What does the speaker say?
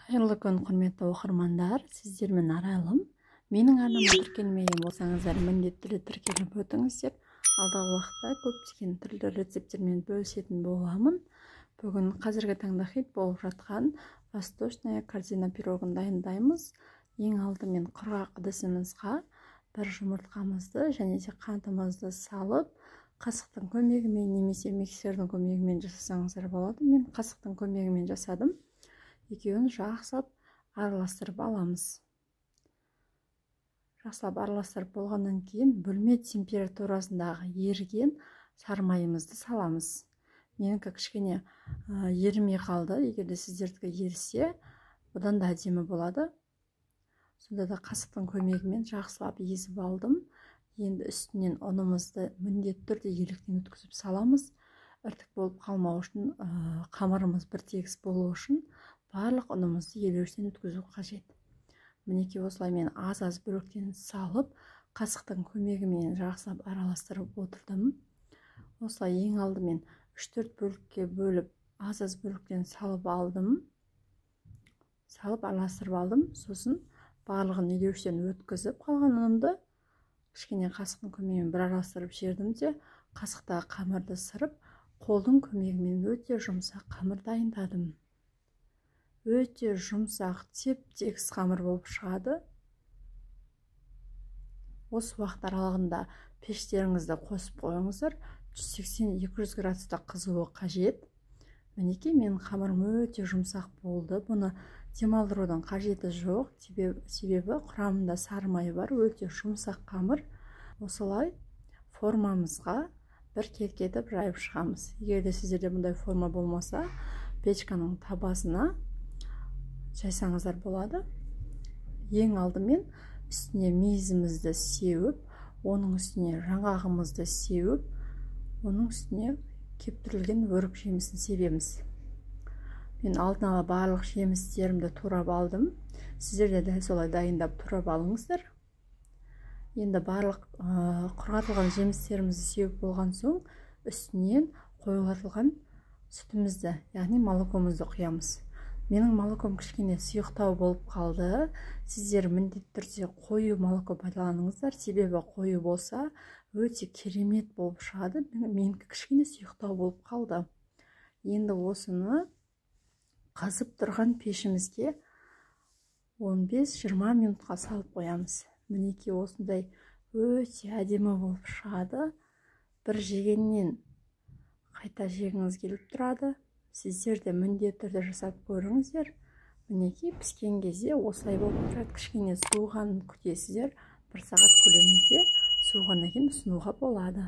Қайырлы күн, құрметті оқырмандар, сіздермен арайлым. Менің арнама тіркелмеген болсаңыздар, міндетті түрде тіркеліп өтіңіздер. Алдағы уақытта көптеген түрлі рецептермен бөлісетін боламын. Бүгін қазіргі таңда хит болып жатқан восточная корзина пирогын дайындаймыз. Ең алдымен құрғақ ыдысымызға бір жұмыртқамызды және де қантымызды салып, қасықтың көмегімен немесе миксердің көмегімен жасасаңыздар болады. Мен қасықтың көмегімен жасадым. Екеуін жақсылап араластырып аламыз. Жақсылап араластырып болғаннан кейін бөлме температурасындағы еріген сармайымызды саламыз. Менікі кішкене ерімей қалды. Егер де сіздердікі ерісе, бұдан да әдемі болады. Сонда да қасықтың көмегімен жақсылап езіп алдым. Енді үстінен ұнымызды міндетті түрде електен өткізіп саламыз. Іртік болып қалмау үшін, қамырымыз бір тегіс болу үшін барлық ұнымызды елеуіштен өткізу қажет. Мінекей осылай мен аз-аз бөліктен салып, қасықтың көмегімен жақсылап араластырып отырдым. Осылай ең алдымен 3-4 бөлікке бөліп, аз-аз бөліктен салып алдым. Салып араластырып алдым. Сосын барлығын елеуіштен өткізіп қалған ұнымды кішкене қасықтың көмегімен бір араластырып жібердім де, қасықтағы қамырды сырып, қолдың көмегімен өте жұмсақ қамыр дайындадым. Өте жұмсақ, теп-тегіс қамыр болып шығады. Осы уақыт аралығында пештеріңізді қосып қойыңыздар. 180-200 градуста қызуы қажет. Мінекей менің қамырым өте жұмсақ болды. Бұны демалдырудың қажеті жоқ. Себебі құрамында сары май бар. Өте жұмсақ қамыр. Осылай формамызға бір кеткетіп жайып шығамыз. Егер де сіздерде бұндай форма болмаса, печканың табасына жайсаңыздар болады. Ең алдымен үстіне мейізімізді сеуіп, оның үстіне жаңғағымызды сеуіп, оның үстіне кептірілген өрік жемісін себеміз. Мен алдын ала барлық жемістерімді турап алдым. Сіздер де дәл солай дайындап турап алыңыздар. Енді барлық құрғатылған жемістерімізді сеуіп болған соң, үстінен қоюлатылған сүтімізді, яғни молокомызды құямыз. Менің молоком кішкене сұйықтау болып қалды. Сіздер міндетті түрде қою молоко пайдаланыңыздар. Себебі қою болса, өте керемет болып шығады. Менікі кішкене сұйықтау болып қалды. Енді осыны қазып тұрған пешімізге 15-20 минутқа салып қоямыз. Мінекей осындай өте әдемі болып шығады. Бір жегеннен қайта жегіңіз келіп тұрады. Сіздер де міндетті түрде жасап көріңіздер. Мінекей піскен кезде осылай болып тұрады. Кішкене суығанын күтесіздер. 1 сағат көлемінде суығаннан кейін ұсынуға болады.